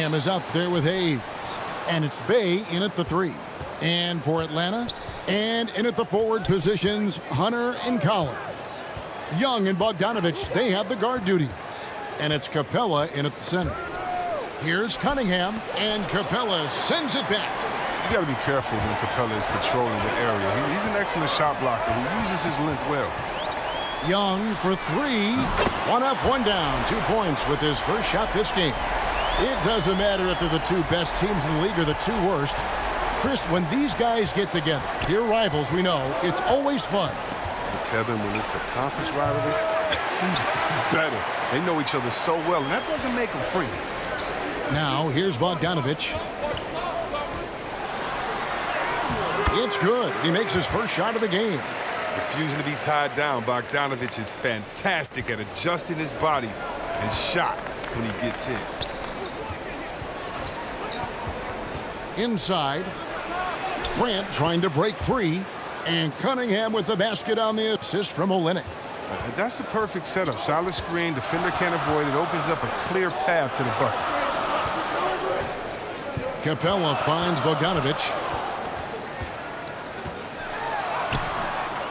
Is out there with Hayes. And it's Bay in at the 3. And for Atlanta, and in at the forward positions, Hunter and Collins. Young and Bogdanovich, they have the guard duties. And it's Capella in at the center. Here's Cunningham, and Capella sends it back. You got to be careful when Capella is patrolling the area. He's an excellent shot blocker who uses his length well. Young for 3. 1 up, 1 down. 2 points with his first shot this game. It doesn't matter if they're the 2 best teams in the league or the 2 worst. Chris, when these guys get together, they're rivals, we know, it's always fun. And Kevin, when it's a conference rivalry, it seems better. They know each other so well, and that doesn't make them free. Now, here's Bogdanovich. It's good. He makes his first shot of the game. Refusing to be tied down, Bogdanovich is fantastic at adjusting his body and shot when he gets hit. Inside, Grant trying to break free, and Cunningham with the basket on the assist from Olynyk. That's a perfect setup. Solid screen, defender can't avoid it. Opens up a clear path to the bucket. Capella finds Bogdanovich.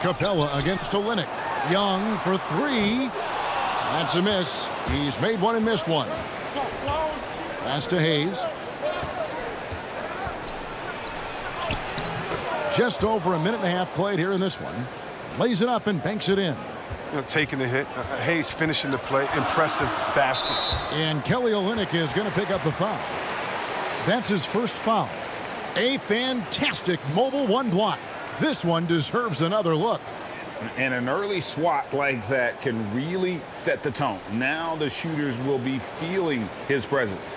Capella against Olynyk. Young for 3. That's a miss. He's made 1 and missed 1. Pass to Hayes. Just over a minute and a half played here in this one. Lays it up and banks it in. Taking the hit. Hayes finishing the play. Impressive basket. And Kelly Olynyk is going to pick up the foul. That's his first foul. A fantastic mobile 1 block. This one deserves another look. And an early swat like that can really set the tone. Now the shooters will be feeling his presence.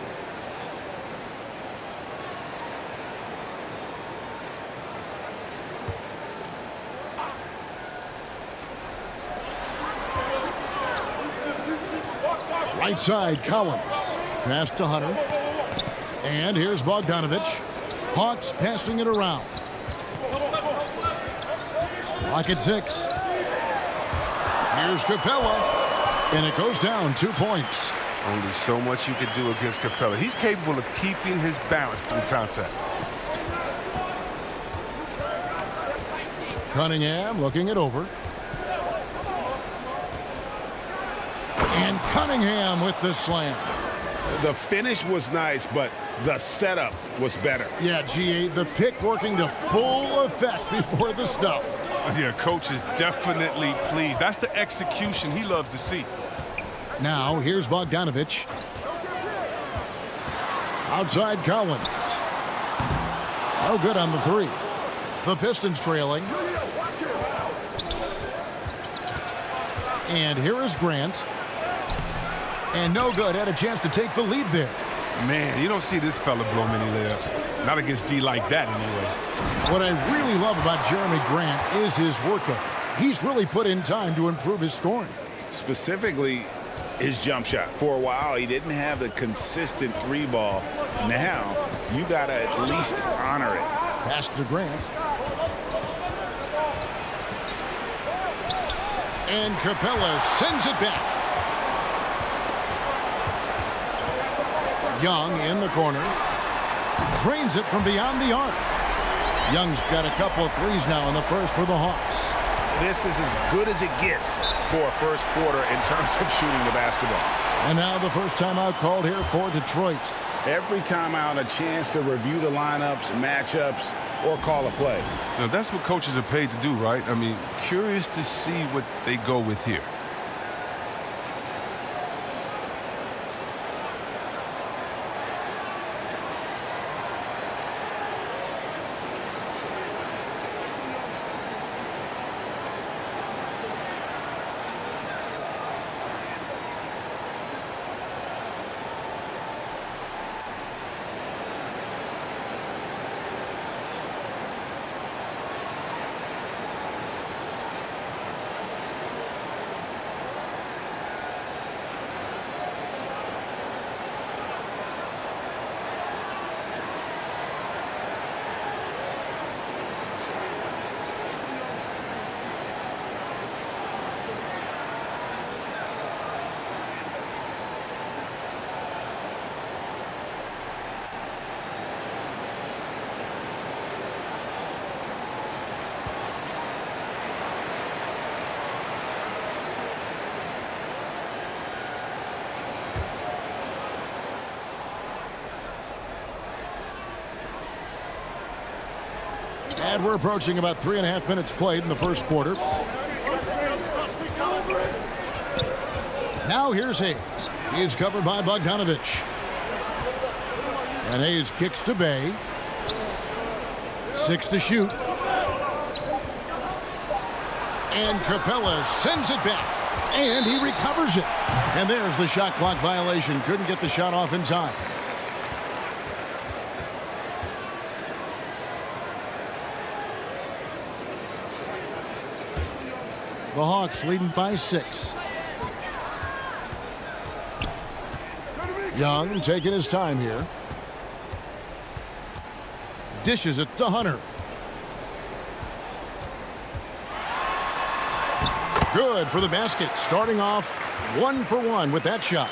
Right side, Collins. Pass to Hunter. And here's Bogdanovich. Hawks passing it around. Clock at 6. Here's Capella. And it goes down 2 points. Only so much you can do against Capella. He's capable of keeping his balance through contact. Cunningham looking it over. And Cunningham with the slam. The finish was nice, but the setup was better. Yeah, G8, the pick working to full effect before the stuff. Yeah, coach is definitely pleased. That's the execution he loves to see. Now, here's Bogdanovich. Outside Collins. No good on the 3. The Pistons trailing. And here is Grant. And no good. Had a chance to take the lead there. Man, you don't see this fella blow many layups. Not against D like that, anyway. What I really love about Jeremy Grant is his work ethic. He's really put in time to improve his scoring. Specifically, his jump shot. For a while, he didn't have the consistent 3-ball. Now, you got to at least honor it. Pass to Grant. And Capella sends it back. Young in the corner. Drains it from beyond the arc. Young's got a couple of 3s now in the first for the Hawks. This is as good as it gets for a first quarter in terms of shooting the basketball. And now the first timeout called here for Detroit. Every timeout, a chance to review the lineups, matchups, or call a play. Now, that's what coaches are paid to do, right? I mean, curious to see what they go with here. And we're approaching about 3.5 minutes played in the first quarter. Now here's Hayes. He's covered by Bogdanovich. And Hayes kicks to Bay. 6 to shoot. And Capella sends it back. And he recovers it. And there's the shot clock violation. Couldn't get the shot off in time. The Hawks leading by 6. Young taking his time here. Dishes it to Hunter. Good for the basket. Starting off 1 for 1 with that shot.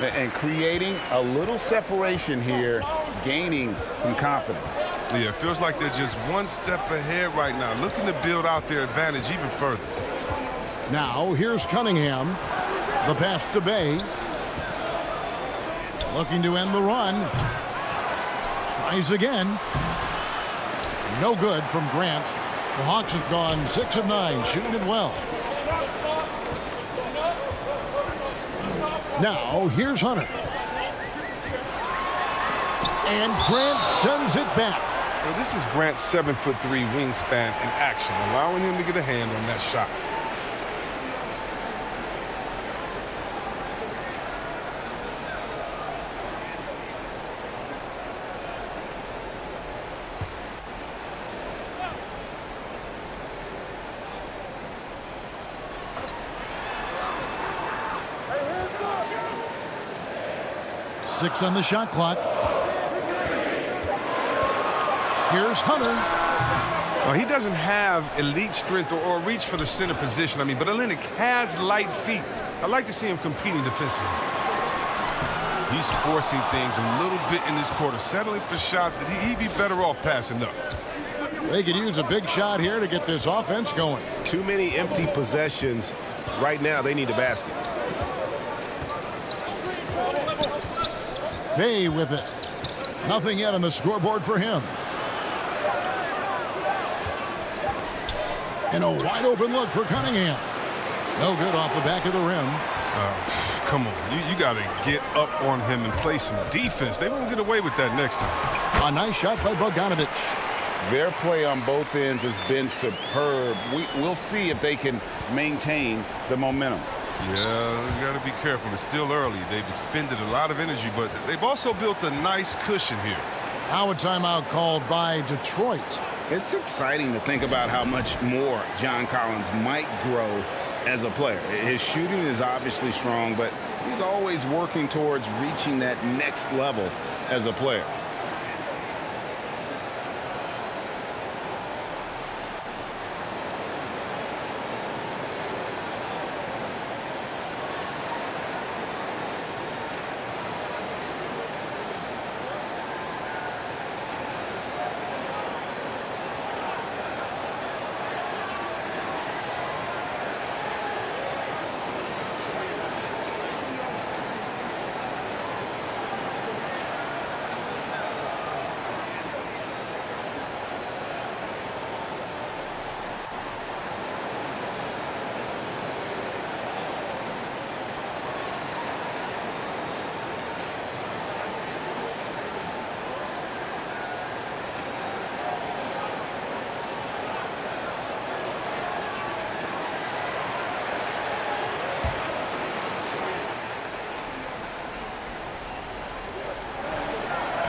And creating a little separation here, gaining some confidence. Yeah, it feels like they're just one step ahead right now, looking to build out their advantage even further. Now, here's Cunningham. The pass to Bay. Looking to end the run. Tries again. No good from Grant. The Hawks have gone 6 of 9, shooting it well. Now, here's Hunter. And Grant sends it back. Well, this is Grant's 7'3" wingspan in action, allowing him to get a hand on that shot. Six on the shot clock. Here's Hunter. Well, he doesn't have elite strength or reach for the center position. I mean, but Olynyk has light feet. I like to see him competing defensively. He's forcing things a little bit in this quarter, settling for shots that he'd be better off passing up. They could use a big shot here to get this offense going. Too many empty possessions. Right now, they need a basket. Bay with it. Nothing yet on the scoreboard for him. And a wide open look for Cunningham. No good off the back of the rim. Come on, you got to get up on him and play some defense. They won't get away with that next time. A nice shot by Bogdanovich. Their play on both ends has been superb. We'll see if they can maintain the momentum. Yeah, you got to be careful. It's still early. They've expended a lot of energy, but they've also built a nice cushion here. Now a timeout called by Detroit. It's exciting to think about how much more John Collins might grow as a player. His shooting is obviously strong, but he's always working towards reaching that next level as a player.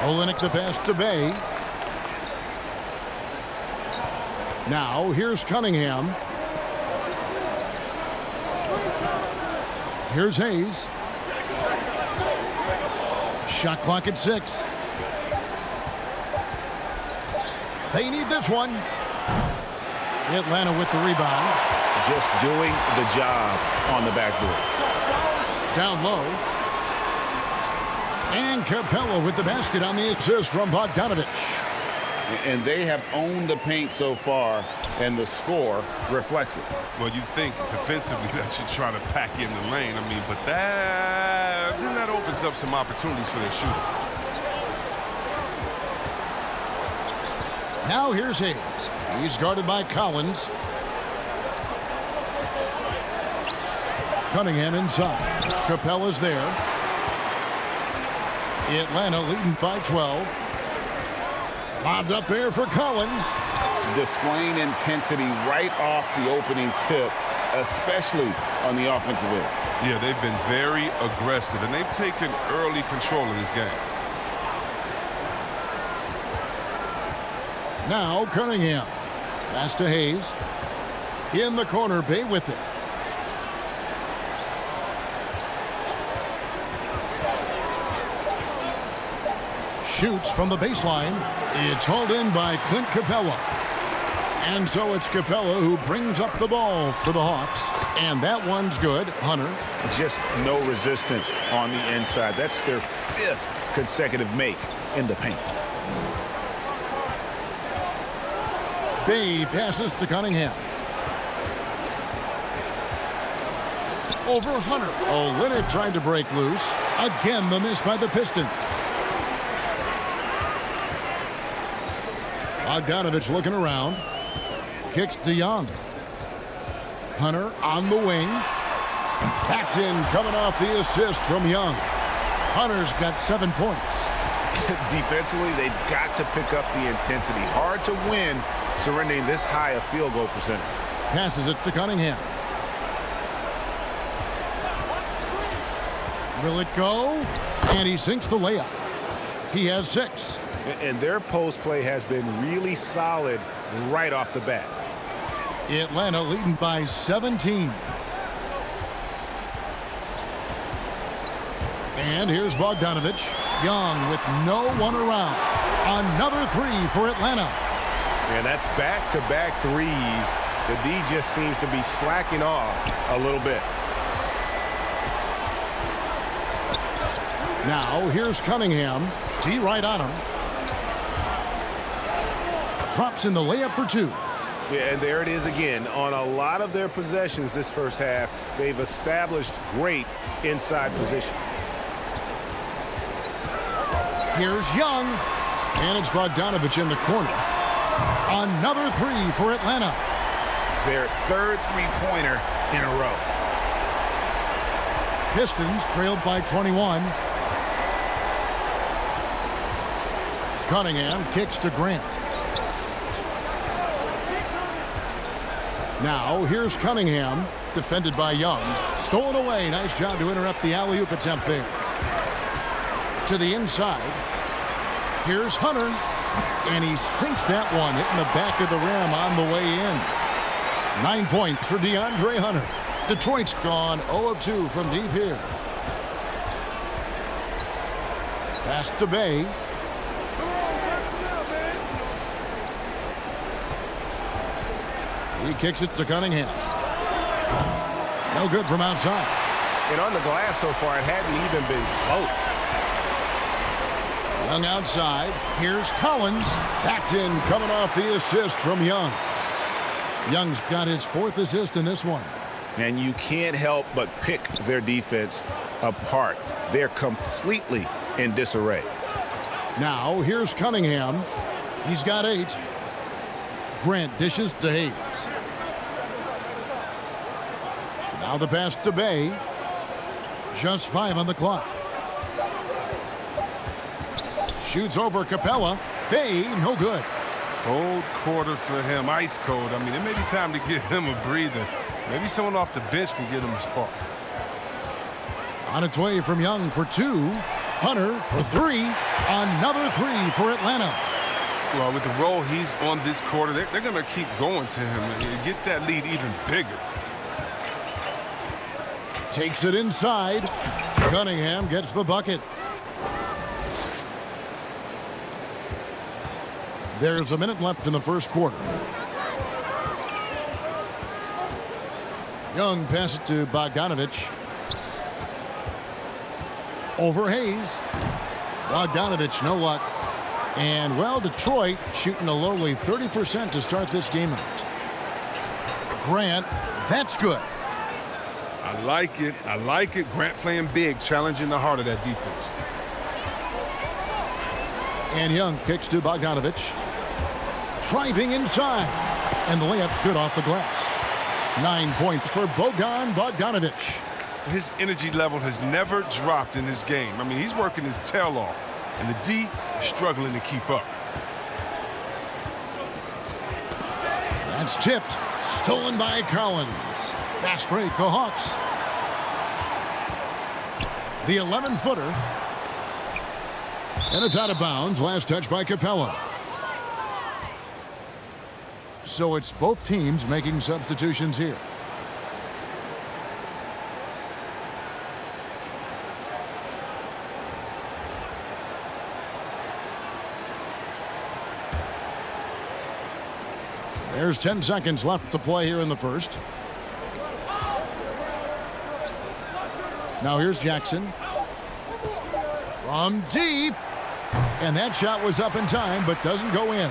Olynyk the pass to Bay. Now here's Cunningham. Here's Hayes. Shot clock at 6. They need this one. Atlanta with the rebound. Just doing the job on the backboard. Down low. And Capella with the basket on the assist from Bogdanovich. And they have owned the paint so far, and the score reflects it. Well, you think defensively that you try to pack in the lane. I mean, but that opens up some opportunities for their shooters. Now here's Hayes. He's guarded by Collins. Cunningham inside. Capella's there. Atlanta leading by 12. Lobbed up there for Collins. Displaying intensity right off the opening tip, especially on the offensive end. Yeah, they've been very aggressive, and they've taken early control of this game. Now Cunningham. Pass to Hayes. In the corner, Bay with it. Shoots from the baseline. It's hauled in by Clint Capella. And so it's Capella who brings up the ball for the Hawks. And that one's good. Hunter. Just no resistance on the inside. That's their 5th consecutive make in the paint. Bay passes to Cunningham. Over Hunter. Olynyk tried to break loose. Again, the miss by the Pistons. Bogdanovich looking around. Kicks to Young. Hunter on the wing. Paxson coming off the assist from Young. Hunter's got 7 points. Defensively, they've got to pick up the intensity. Hard to win surrendering this high a field goal percentage. Passes it to Cunningham. Will it go? And he sinks the layup. He has 6. And their post play has been really solid right off the bat. Atlanta leading by 17. And here's Bogdanovich. Young with no one around. Another 3 for Atlanta. And that's back-to-back threes. The D just seems to be slacking off a little bit. Now here's Cunningham. D right on him. Drops in the layup for 2. Yeah, and there it is again. On a lot of their possessions this first half, they've established great inside position. Here's Young. And it's Bogdanovich in the corner. Another 3 for Atlanta. Their 3rd three-pointer in a row. Pistons trailed by 21. Cunningham kicks to Grant. Now here's Cunningham, defended by Young. Stolen away. Nice job to interrupt the alley-oop attempt there. To the inside. Here's Hunter. And he sinks that one, hitting the back of the rim on the way in. 9 points for DeAndre Hunter. Detroit's gone 0 of 2 from deep here. Pass to Bay. He kicks it to Cunningham. No good from outside. And on the glass so far, it hadn't even been close. Young outside. Here's Collins. Paxson coming off the assist from Young. Young's got his 4th assist in this one. And you can't help but pick their defense apart. They're completely in disarray. Now here's Cunningham. He's got 8. Grant dishes to Hayes. Now the pass to Bay. Just 5 on the clock. Shoots over Capella. Bay, no good. Cold quarter for him, ice cold. I mean, it may be time to give him a breather. Maybe someone off the bench can get him a spark. On its way from Young for 2. Hunter for 3. Another 3 for Atlanta. Well, with the role he's on this quarter, they're going to keep going to him and get that lead even bigger. Takes it inside. Cunningham gets the bucket. There's a minute left in the first quarter. Young passes it to Bogdanovich. Over Hayes. Bogdanovich, no luck. And, well, Detroit shooting a lowly 30% to start this game out. Grant, that's good. I like it. I like it. Grant playing big, challenging the heart of that defense. And Young kicks to Bogdanovich. driving inside. And the layup's good off the glass. 9 points for Bogdanovich. His energy level has never dropped in this game. I mean, he's working his tail off, and the D is struggling to keep up. That's tipped. Stolen by Collins. Fast break, the Hawks. The 11-footer. And it's out of bounds. Last touch by Capella. So it's both teams making substitutions here. There's 10 seconds left to play here in the first. Now here's Jackson. From deep. And that shot was up in time, but doesn't go in.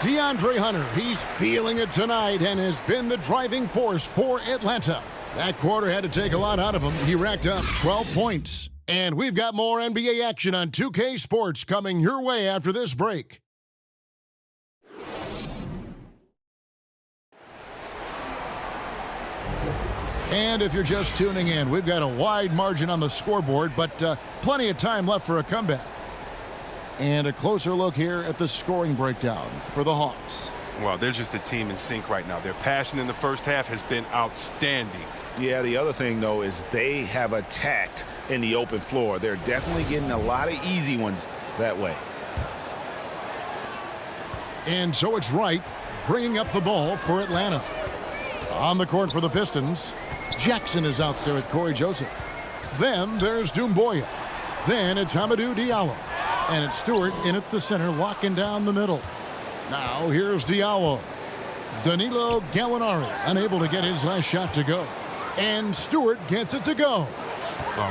DeAndre Hunter, he's feeling it tonight and has been the driving force for Atlanta. That quarter had to take a lot out of him. He racked up 12 points. And we've got more NBA action on 2K Sports coming your way after this break. And if you're just tuning in, we've got a wide margin on the scoreboard, but plenty of time left for a comeback. And a closer look here at the scoring breakdown for the Hawks. Well, they're just a team in sync right now. Their passion in the first half has been outstanding. Yeah, the other thing, though, is they have attacked in the open floor. They're definitely getting a lot of easy ones that way. And so it's Wright bringing up the ball for Atlanta. On the court for the Pistons, Jackson is out there with Corey Joseph. Then there's Doumbouya. Then it's Hamidou Diallo. And it's Stewart in at the center, locking down the middle. Now here's Diallo. Danilo Gallinari unable to get his last shot to go. And Stewart gets it to go.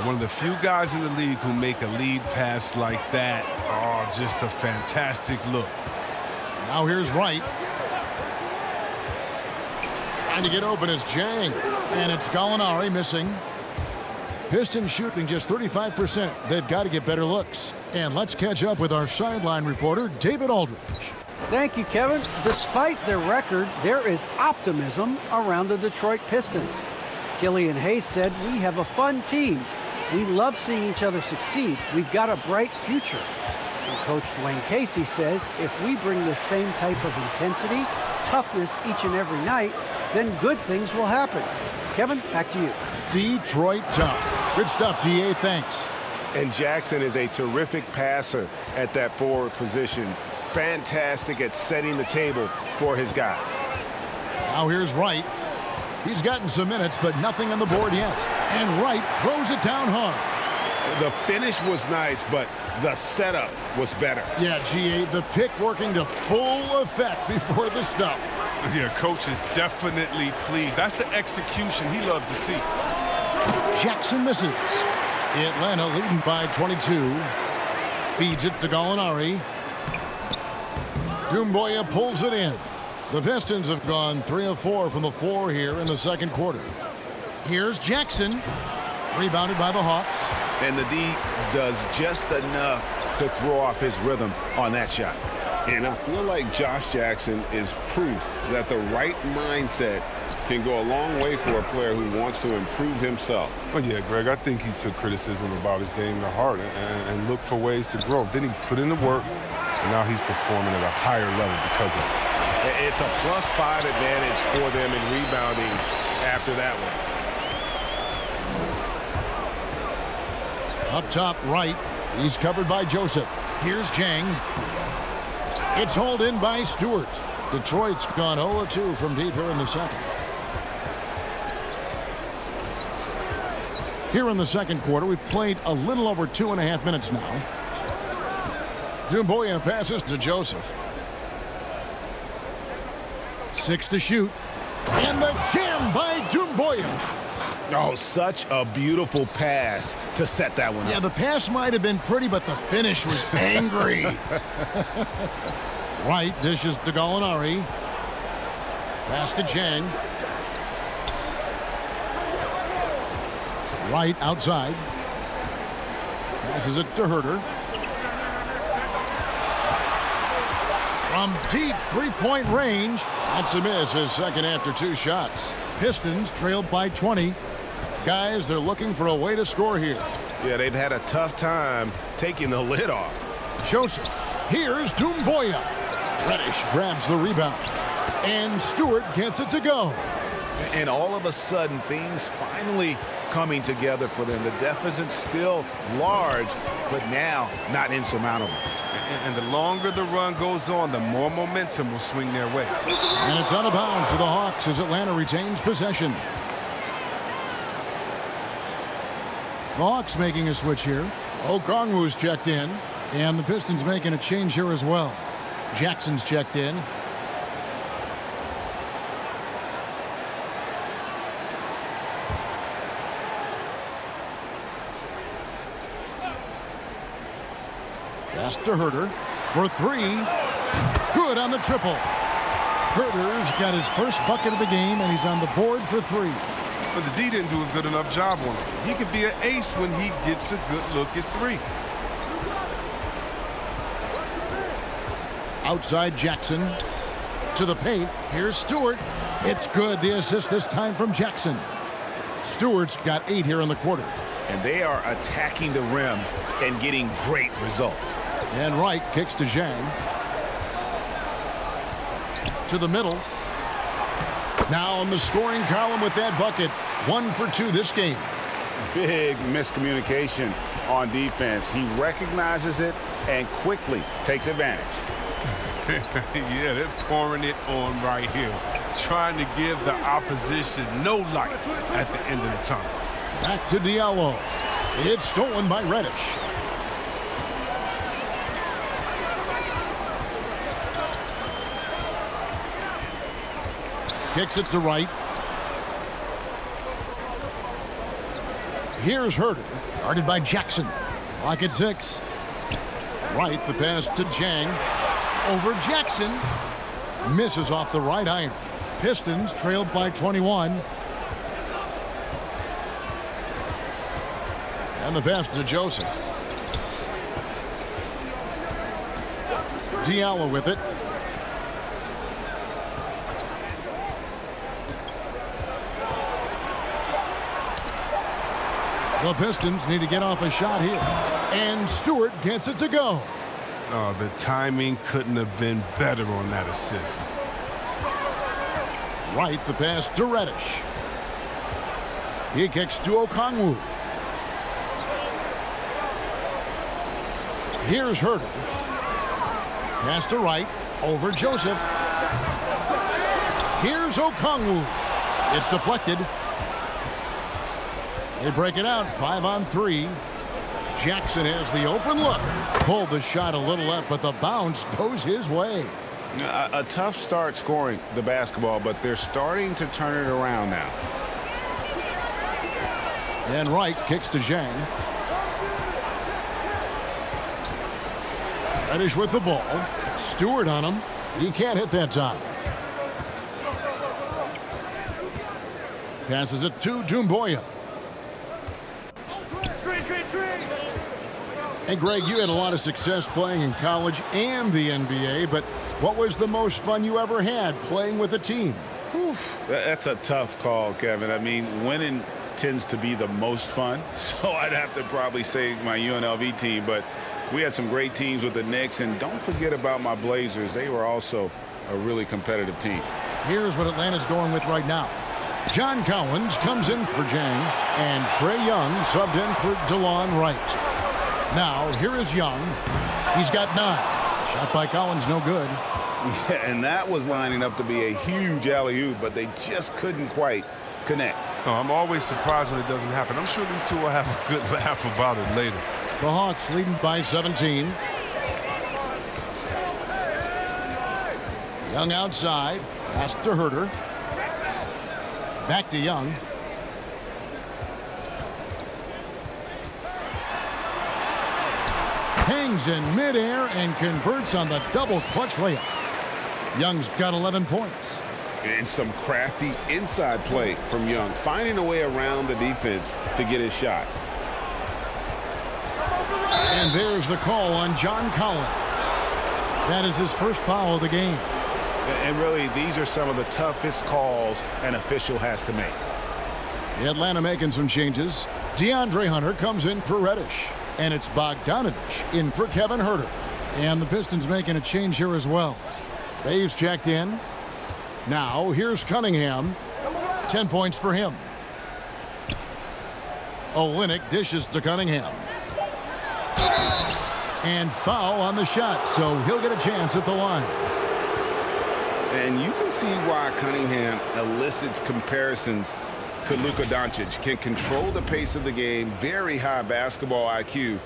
One of the few guys in the league who make a lead pass like that. Oh, just a fantastic look. Now here's Wright. Trying to get open is Jang. And it's Gallinari missing. Pistons shooting just 35%. They've got to get better looks. And let's catch up with our sideline reporter, David Aldridge. Thank you, Kevin. Despite their record, there is optimism around the Detroit Pistons. Killian Hayes said, "We have a fun team. We love seeing each other succeed. We've got a bright future." And Coach Dwayne Casey says, if we bring the same type of intensity, toughness each and every night, then good things will happen. Kevin, back to you. Detroit tough. Good stuff, DA. Thanks. And Jackson is a terrific passer at that forward position. Fantastic at setting the table for his guys. Now here's Wright. He's gotten some minutes, but nothing on the board yet. And Wright throws it down hard. The finish was nice, but the setup was better. Yeah, GA, the pick working to full effect before the stuff. Yeah, coach is definitely pleased. That's the execution he loves to see. Jackson misses. Atlanta leading by 22. Feeds it to Gallinari. Doumbouya pulls it in. The Pistons have gone 3 of 4 from the floor here in the second quarter. Here's Jackson. Rebounded by the Hawks. And the D does just enough to throw off his rhythm on that shot. And I feel like Josh Jackson is proof that the right mindset can go a long way for a player who wants to improve himself. Oh, yeah, Greg, I think he took criticism about his game to heart and looked for ways to grow. Then he put in the work, and now he's performing at a higher level because of it. It's a +5 advantage for them in rebounding after that one. Up top right, he's covered by Joseph. Here's Jang. It's hauled in by Stewart. Detroit's gone 0-2 from deep here in the second. Here in the second quarter, we've played a little over 2.5 minutes now. Doumbouya passes to Joseph. 6 to shoot. And the jam by Doumbouya. Oh, such a beautiful pass to set that one up. Yeah, the pass might have been pretty, but the finish was angry. Wright dishes to Gallinari. Pass to Jang. Wright outside. Passes it to Herter. From deep three-point range, that's a miss. His second after 2 shots. Pistons trailed by 20. Guys, they're looking for a way to score here. Yeah, they've had a tough time taking the lid off. Joseph. Here's Doumbouya. Reddish grabs the rebound. And Stewart gets it to go. And all of a sudden, things finally coming together for them. The deficit's still large, but now not insurmountable. And the longer the run goes on, the more momentum will swing their way. And it's out of bounds for the Hawks as Atlanta retains possession. The Hawks making a switch here. Okongwu's checked in. And the Pistons making a change here as well. Jackson's checked in. Pass to Herter for 3. Good on the triple. Herter's got his first bucket of the game, and he's on the board for 3. But the D didn't do a good enough job on him. He could be an ace when he gets a good look at 3. Outside Jackson to the paint. Here's Stewart. It's good. The assist this time from Jackson. Stewart's got 8 here in the quarter. And they are attacking the rim and getting great results. And Wright kicks to Zhang. To the middle. Now on the scoring column with that bucket. 1 for 2 this game. Big miscommunication on defense. He recognizes it and quickly takes advantage. Yeah, they're pouring it on right here. Trying to give the opposition no light at the end of the tunnel. Back to Diallo. It's stolen by Reddish. Kicks it to Wright. Here's Herter. Guarded by Jackson. Clock at 6. Wright, the pass to Zhang. Over Jackson. Misses off the right iron. Pistons trailed by 21. And the pass to Joseph. Diallo with it. The Pistons need to get off a shot here. And Stewart gets it to go. Oh, the timing couldn't have been better on that assist. Wright, the pass to Reddish. He kicks to Okongwu. Here's Herter. Pass to Wright. Over Joseph. Here's Okongwu. It's deflected. They break it out. 5 on 3. Jackson has the open look. Pulled the shot a little left, but the bounce goes his way. A tough start scoring the basketball, but they're starting to turn it around now. And Wright kicks to Zhang. Reddish with the ball. Stewart on him. He can't hit that time. Passes it to Doumbouya. And Greg, you had a lot of success playing in college and the NBA, but what was the most fun you ever had playing with a team? That's a tough call, Kevin. I mean, winning tends to be the most fun, so I'd have to probably say my UNLV team, but we had some great teams with the Knicks, and don't forget about my Blazers. They were also a really competitive team. Here's what Atlanta's going with right now. John Collins comes in for Zhang, and Trae Young subbed in for DeLon Wright. Now, here is Young. He's got 9. Shot by Collins, no good. Yeah, and that was lining up to be a huge alley-oop, but they just couldn't quite connect. Oh, I'm always surprised when it doesn't happen. I'm sure these two will have a good laugh about it later. The Hawks leading by 17. Young outside. Pass to Herter. Back to Young. Hangs in midair and converts on the double clutch layup. Young's got 11 points. And some crafty inside play from Young, finding a way around the defense to get his shot. And there's the call on John Collins. That is his first foul of the game. And really, these are some of the toughest calls an official has to make. Atlanta making some changes. DeAndre Hunter comes in for Reddish. And it's Bogdanovich in for Kevin Huerter. And the Pistons making a change here as well. Bay's checked in. Now, here's Cunningham. 10 points for him. Olynyk dishes to Cunningham. And foul on the shot, so he'll get a chance at the line. And you can see why Cunningham elicits comparisons to Luka Doncic. Can control the pace of the game, very high basketball IQ,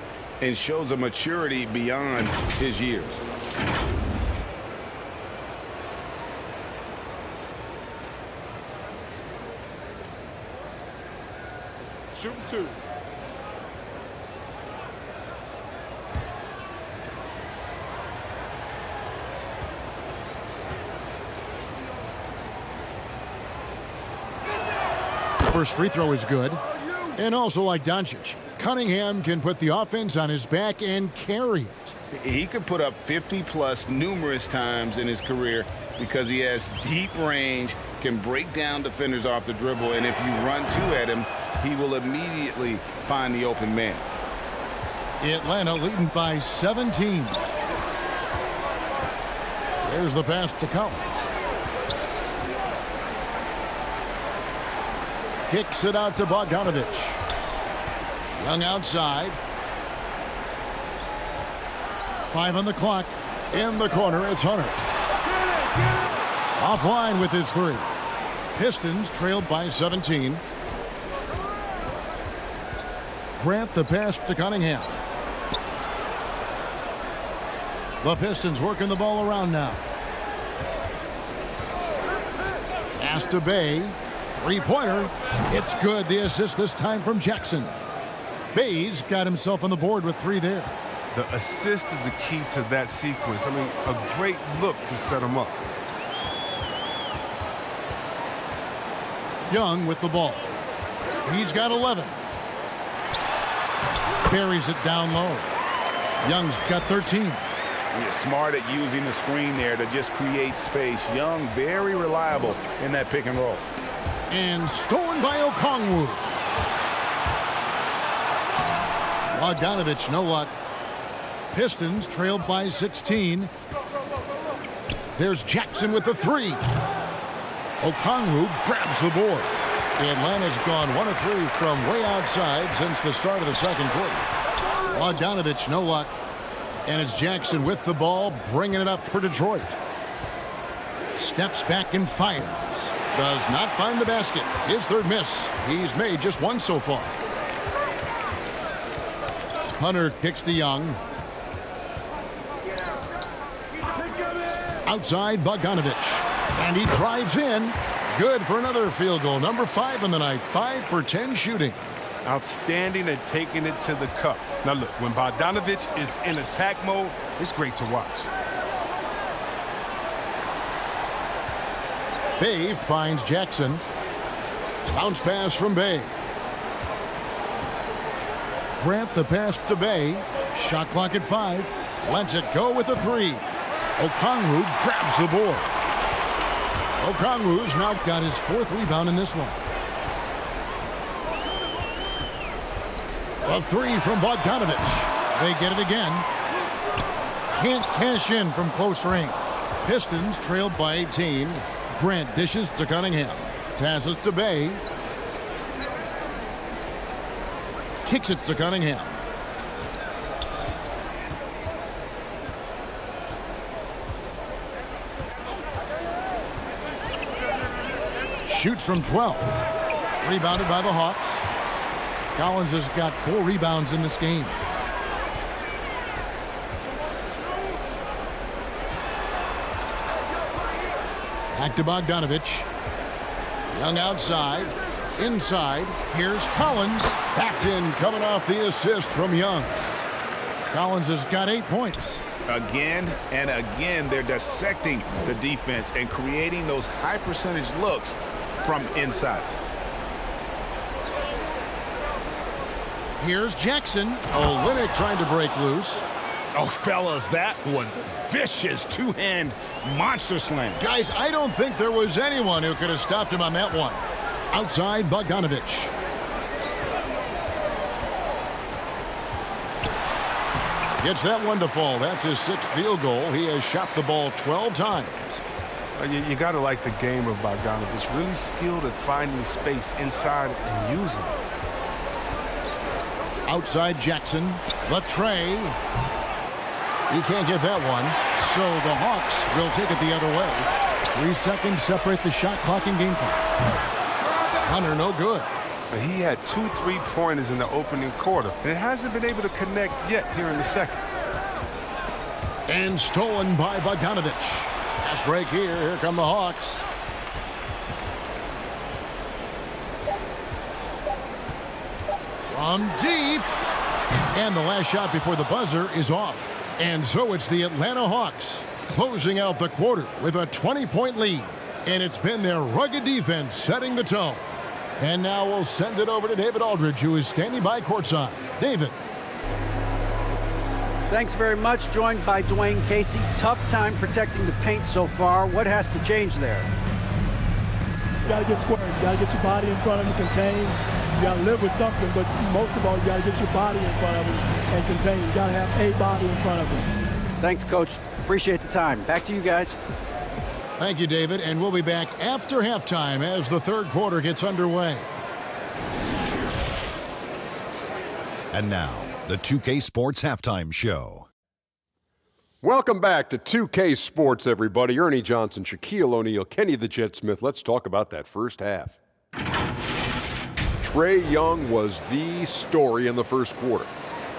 and shows a maturity beyond his years. Shooting two. First free throw is good. And also like Doncic, Cunningham can put the offense on his back and carry it. He could put up 50-plus numerous times in his career because he has deep range, can break down defenders off the dribble, and if you run two at him, he will immediately find the open man. Atlanta leading by 17. There's the pass to Collins. Kicks it out to Bogdanovich. Young outside. 5 on the clock. In the corner, it's Hunter. Offline with his 3. Pistons trailed by 17. Grant the pass to Cunningham. The Pistons working the ball around now. Pass to Bay. Three-pointer. It's good. The assist this time from Jackson. Bay's got himself on the board with 3 there. The assist is the key to that sequence. I mean, a great look to set him up. Young with the ball. He's got 11. Buries it down low. Young's got 13. He's smart at using the screen there to just create space. Young, very reliable in that pick and roll. And stolen by Okongwu. Bogdanovich, no luck. Pistons trailed by 16. There's Jackson with the 3. Okongwu grabs the board. Atlanta's gone 1 of 3 from way outside since the start of the second quarter. Bogdanovich, no luck. And it's Jackson with the ball, bringing it up for Detroit. Steps back and fires. Does not find the basket. His 3rd miss. He's made just 1 so far. Hunter kicks to Young. Outside Bogdanovich. And he drives in. Good for another field goal. Number 5 in the night. 5 for 10 shooting. Outstanding at taking it to the cup. Now look, when Bogdanovich is in attack mode, it's great to watch. Bay finds Jackson. Bounce pass from Bay. Grant the pass to Bay. Shot clock at 5. Lets it go with a 3. Okongwu grabs the board. Okongwu's now got his 4th rebound in this one. A 3 from Bogdanovich. They get it again. Can't cash in from close range. Pistons trailed by 18. Grant dishes to Cunningham. Passes to Bay. Kicks it to Cunningham. Shoots from 12. Rebounded by the Hawks. Collins has got 4 rebounds in this game. Back to Bogdanovich. Young outside. Inside. Here's Collins. That's in, coming off the assist from Young. Collins has got 8 points. Again and again, they're dissecting the defense and creating those high percentage looks from inside. Here's Jackson. Olynyk trying to break loose. Oh, fellas, that was a vicious two-hand monster slam. Guys, I don't think there was anyone who could have stopped him on that one. Outside, Bogdanovich. Gets that one to fall. That's his 6th field goal. He has shot the ball 12 times. You got to like the game of Bogdanovich. Really skilled at finding space inside and using it. Outside Jackson. The tray. He can't get that one. So the Hawks will take it the other way. 3 seconds separate the shot clock and game clock. Hunter, no good. He had 2 3-pointers in the opening quarter, and it hasn't been able to connect yet here in the second. And stolen by Bogdanovich. Fast break here. Here come the Hawks. From deep. And the last shot before the buzzer is off. And so it's the Atlanta Hawks closing out the quarter with a 20-point lead. And it's been their rugged defense setting the tone. And now we'll send it over to David Aldridge, who is standing by courtside. David. Thanks very much. Joined by Dwayne Casey. Tough time protecting the paint so far. What has to change there? You got to get square. You got to get your body in front of him, contain. You got to live with something, but most of all, you got to get your body in front of him and contain. You got to have a body in front of him. Thanks, Coach. Appreciate the time. Back to you guys. Thank you, David. And we'll be back after halftime as the third quarter gets underway. And now, the 2K Sports Halftime Show. Welcome back to 2K Sports, everybody. Ernie Johnson, Shaquille O'Neal, Kenny the Jet Smith. Let's talk about that first half. Trae Young was the story in the first quarter.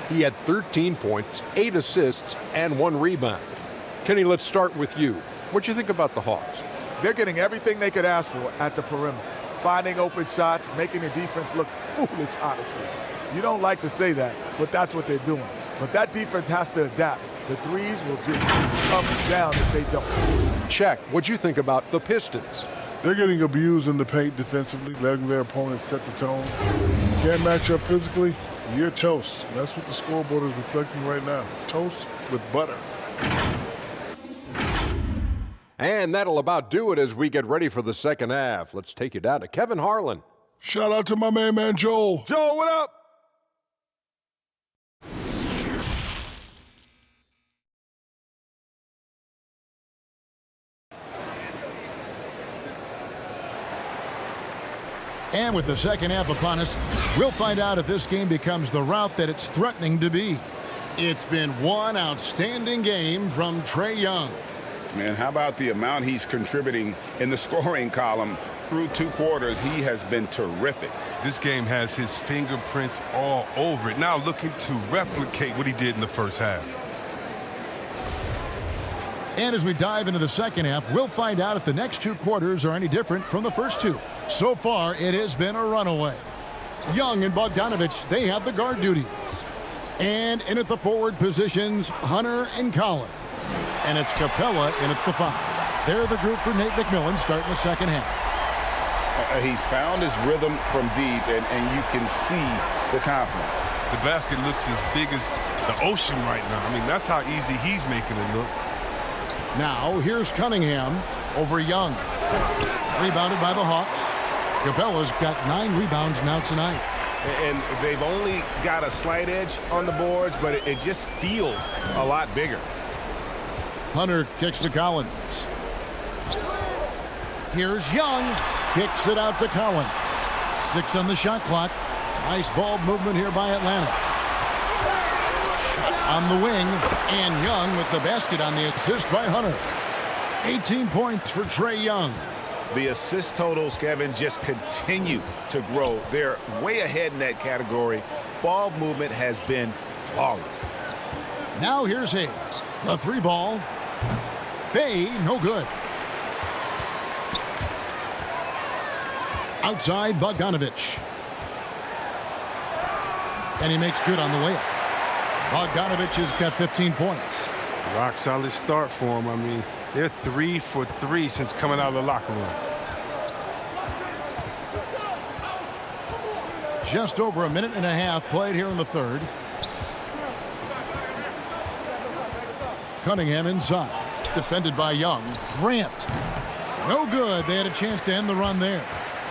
He had 13 points, 8 assists, and 1 rebound. Kenny, let's start with you. What do you think about the Hawks? They're getting everything they could ask for at the perimeter. Finding open shots, making the defense look foolish, honestly. You don't like to say that, but that's what they're doing. But that defense has to adapt. The threes will just come down if they don't. Shaq, what'd you think about the Pistons? They're getting abused in the paint defensively, letting their opponents set the tone. Can't match up physically, you're toast. And that's what the scoreboard is reflecting right now. Toast with butter. And that'll about do it as we get ready for the second half. Let's take you down to Kevin Harlan. Shout out to my man Joel. Joel, what up? And with the second half upon us, we'll find out if this game becomes the route that it's threatening to be. It's been one outstanding game from Trae Young. And how about the amount he's contributing in the scoring column through 2 quarters? He has been terrific. This game has his fingerprints all over it. Now looking to replicate what he did in the first half. And as we dive into the second half, we'll find out if the next 2 quarters are any different from the first 2. So far, it has been a runaway. Young and Bogdanovich, they have the guard duties. And in at the forward positions, Hunter and Collins. And it's Capella in at the 5. They're the group for Nate McMillan starting the second half. He's found his rhythm from deep, and you can see the confidence. The basket looks as big as the ocean right now. I mean, that's how easy he's making it look. Now, here's Cunningham over Young. Rebounded by the Hawks. Capella's got 9 rebounds now tonight. And they've only got a slight edge on the boards, but it just feels a lot bigger. Hunter kicks to Collins. Here's Young. Kicks it out to Collins. 6 on the shot clock. Nice ball movement here by Atlanta. Shot on the wing. And Young with the basket on the assist by Hunter. 18 points for Trae Young. The assist totals, Kevin, just continue to grow. They're way ahead in that category. Ball movement has been flawless. Now here's Hayes. The 3 ball. Bay, no good. Outside, Bogdanovich. And he makes good on the layup. Bogdanovich has got 15 points. Rock solid start for him. I mean, they're 3 for 3 since coming out of the locker room. Just over a minute and a half played here in the third. Cunningham inside. Defended by Young. Grant. No good. They had a chance to end the run there.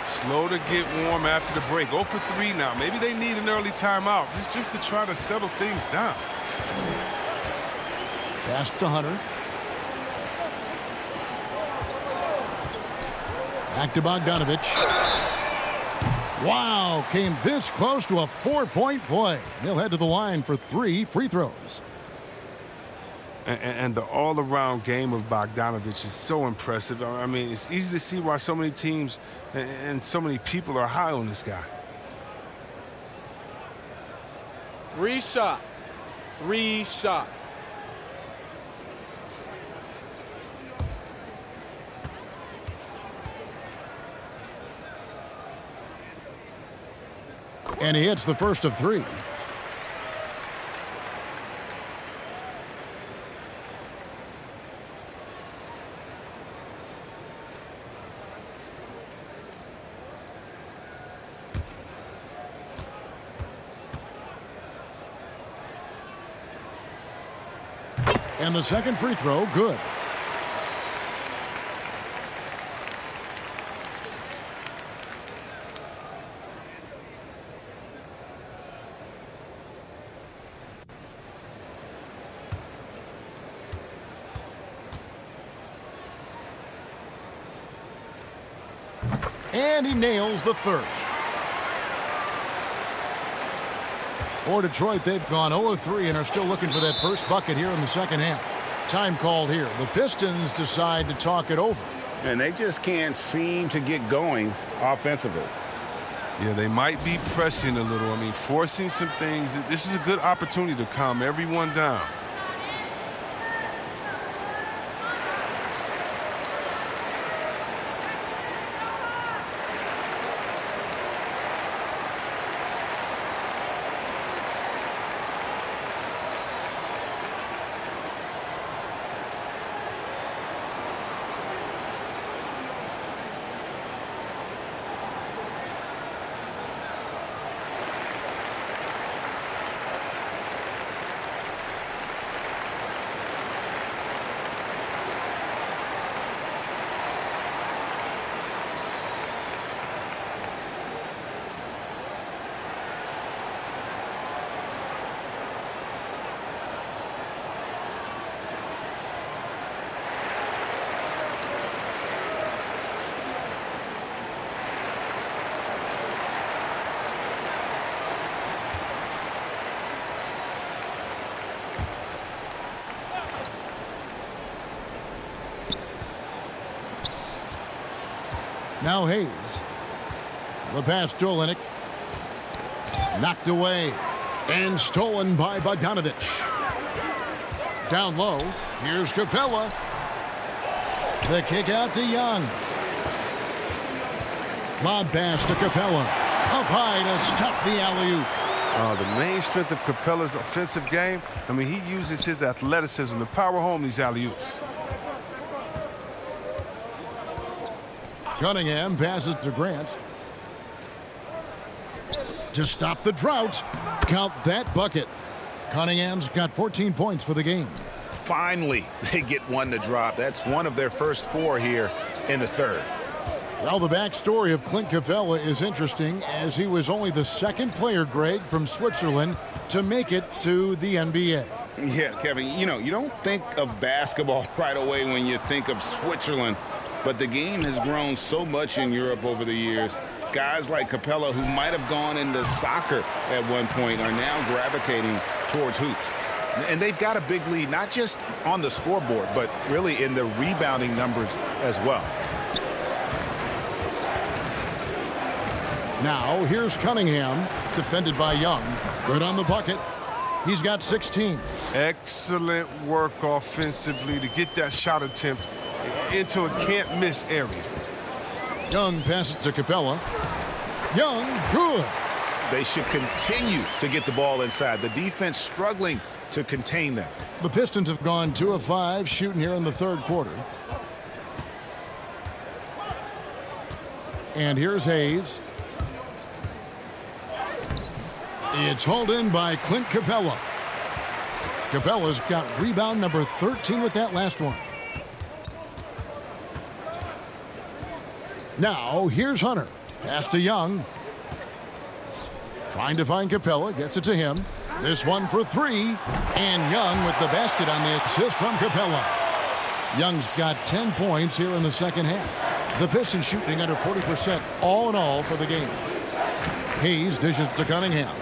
Slow to get warm after the break. 0 for 3 now. Maybe they need an early timeout just to try to settle things down. Pass to Hunter. Back to Bogdanovich. Wow, came this close to a 4-point play. He'll head to the line for 3 free throws. And the all-around game of Bogdanovich is so impressive. I mean, it's easy to see why so many teams and so many people are high on this guy. 3 shots. 3 shots. And he hits the first of 3. And the second free throw, good. And he nails the third. For Detroit, they've gone 0-3 and are still looking for that first bucket here in the second half. Time called here. The Pistons decide to talk it over. And they just can't seem to get going offensively. Yeah, they might be pressing a little. I mean, forcing some things. This is a good opportunity to calm everyone down. Now Hayes. The pass to Olynyk. Knocked away. And stolen by Bogdanovich. Down low. Here's Capella. The kick out to Young. Lob pass to Capella. Up high to stuff the alley-oop. The main strength of Capella's offensive game, I mean, he uses his athleticism to power home these alley-oops. Cunningham passes to Grant. To stop the drought. Count that bucket. Cunningham's got 14 points for the game. Finally, they get one to drop. That's one of their first 4 here in the third. Well, the backstory of Clint Capella is interesting, as he was only the second player, Greg, from Switzerland to make it to the NBA. Yeah, Kevin, you know, you don't think of basketball right away when you think of Switzerland, but the game has grown so much in Europe over the years. Guys like Capella, who might have gone into soccer at one point, are now gravitating towards hoops. And they've got a big lead, not just on the scoreboard, but really in the rebounding numbers as well. Now, here's Cunningham, defended by Young. Good on the bucket. He's got 16. Excellent work offensively to get that shot attempt into a can't-miss area. Young passes to Capella. Young, good. They should continue to get the ball inside. The defense struggling to contain them. The Pistons have gone 2 of 5 shooting here in the third quarter. And here's Hayes. It's hauled in by Clint Capella. Capella's got rebound number 13 with that last one. Now, here's Hunter. Pass to Young. Trying to find Capella. Gets it to him. This one for three. And Young with the basket on the assist from Capella. Young's got 10 points here in the second half. The Pistons shooting under 40% all in all for the game. Hayes dishes to Cunningham.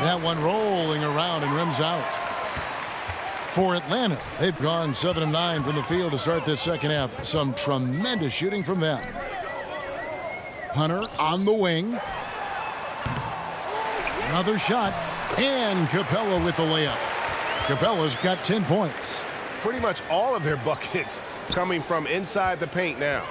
That one rolling around and rims out. For Atlanta, they've gone 7 of 9 from the field to start this second half. Some tremendous shooting from them. Hunter on the wing. Another shot. And Capella with the layup. Capella's got 10 points. Pretty much all of their buckets coming from inside the paint now.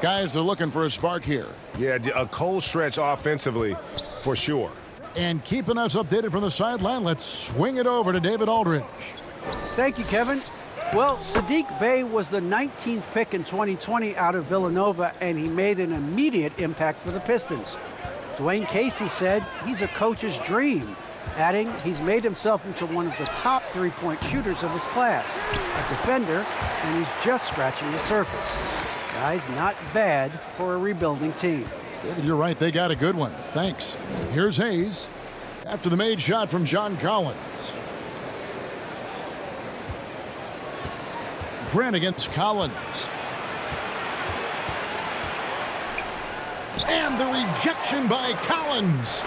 Guys are looking for a spark here. Yeah, a cold stretch offensively for sure. And keeping us updated from the sideline, let's swing it over to David Aldridge. Thank you, Kevin. Well, Sadiq Bey was the 19th pick in 2020 out of Villanova, and he made an immediate impact for the Pistons. Dwayne Casey said he's a coach's dream, adding he's made himself into one of the top three-point shooters of his class, a defender, and he's just scratching the surface. Guys, not bad for a rebuilding team. David, you're right. They got a good one. Thanks. Here's Hayes after the made shot from John Collins. Grant against Collins. And the rejection by Collins.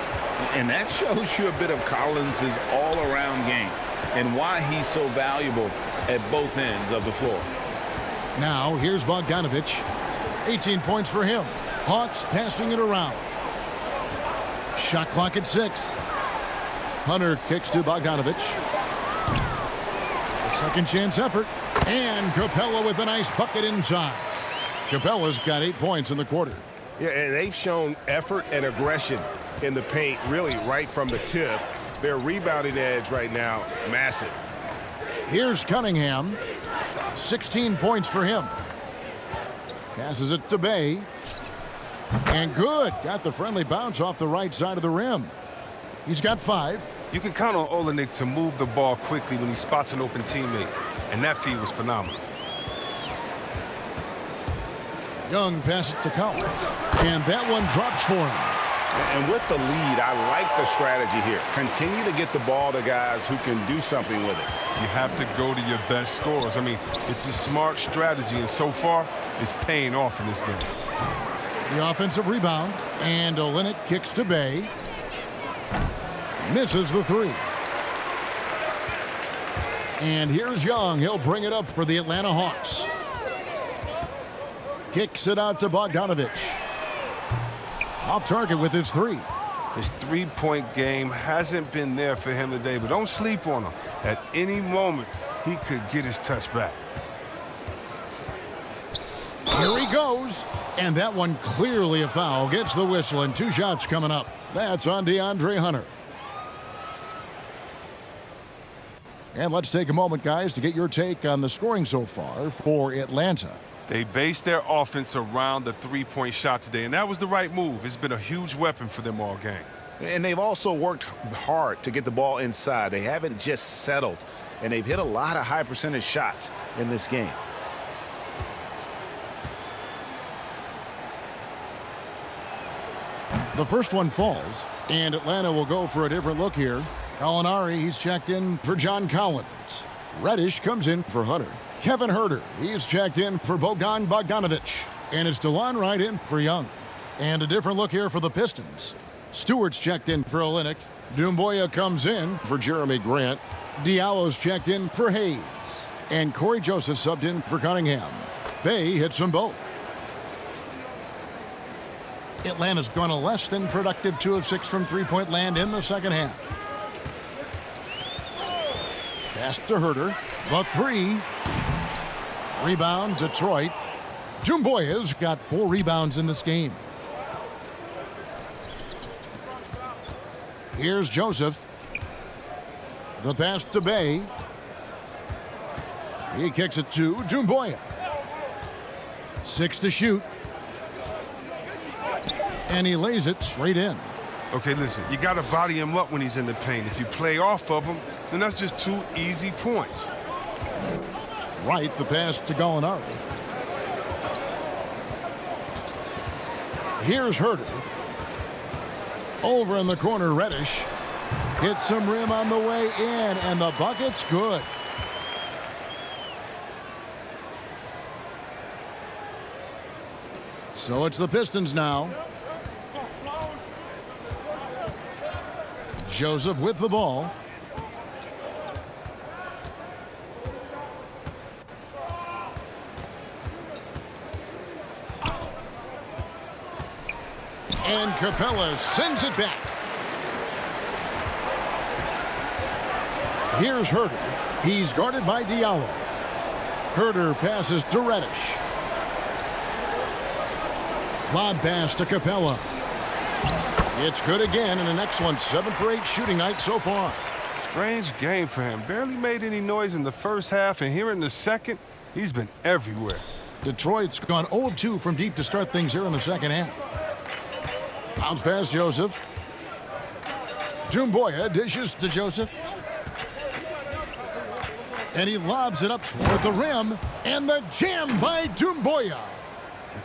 And that shows you a bit of Collins' all-around game and why he's so valuable at both ends of the floor. Now, here's Bogdanovich. 18 points for him. Hawks passing it around. Shot clock at 6. Hunter kicks to Bogdanovich. A second chance effort. And Capella with a nice bucket inside. Capella's got 8 points in the quarter. Yeah, and they've shown effort and aggression in the paint really right from the tip. Their rebounding edge right now, massive. Here's Cunningham. 16 points for him. Passes it to Bey. And good. Got the friendly bounce off the right side of the rim. He's got 5. You can count on Olenek to move the ball quickly when he spots an open teammate. And that feed was phenomenal. Young passes it to Collins. And that one drops for him. And with the lead, I like the strategy here. Continue to get the ball to guys who can do something with it. You have to go to your best scorers. I mean, it's a smart strategy, and so far, it's paying off in this game. The offensive rebound. And Olenek kicks to Bey. Misses the 3. And here's Young. He'll bring it up for the Atlanta Hawks. Kicks it out to Bogdanovich. Off target with his 3. His three-point game hasn't been there for him today, but don't sleep on him. At any moment, he could get his touch back. Here he goes. And that one clearly a foul. Gets the whistle, and 2 shots coming up. That's on DeAndre Hunter. And let's take a moment, guys, to get your take on the scoring so far for Atlanta. They based their offense around the three-point shot today, and that was the right move. It's been a huge weapon for them all game. And they've also worked hard to get the ball inside. They haven't just settled, and they've hit a lot of high-percentage shots in this game. The first one falls, and Atlanta will go for a different look here. Gallinari, he's checked in for John Collins. Reddish comes in for Hunter. Kevin Huerter, he's checked in for Bogdanovich. And it's DeLon Wright in for Young. And a different look here for the Pistons. Stewart's checked in for Olenek. Doumbouya comes in for Jeremy Grant. Diallo's checked in for Hayes. And Corey Joseph subbed in for Cunningham. Bey hits them both. Atlanta's gone a less than productive 2 of 6 from three-point land in the second half. Pass to Huerter. The 3. Rebound, Detroit. Doumbouya's got 4 rebounds in this game. Here's Joseph. The pass to Bey. He kicks it to Doumbouya. 6 to shoot. And he lays it straight in. Okay, listen, you got to body him up when he's in the paint. If you play off of him, then that's just 2 easy points. Right, the pass to Gallinari. Here's Herter. Over in the corner, Reddish. Hits some rim on the way in, and the bucket's good. So it's the Pistons now. Joseph with the ball. And Capella sends it back. Here's Herter. He's guarded by Diallo. Herter passes to Reddish. Lob pass to Capella. It's good again, and an excellent 7 for 8 shooting night so far. Strange game for him. Barely made any noise in the first half, and here in the second, he's been everywhere. Detroit's gone 0 of 2 from deep to start things here in the second half. Bounce pass, Joseph. Doumbouya dishes to Joseph. And he lobs it up toward the rim, and the jam by Doumbouya.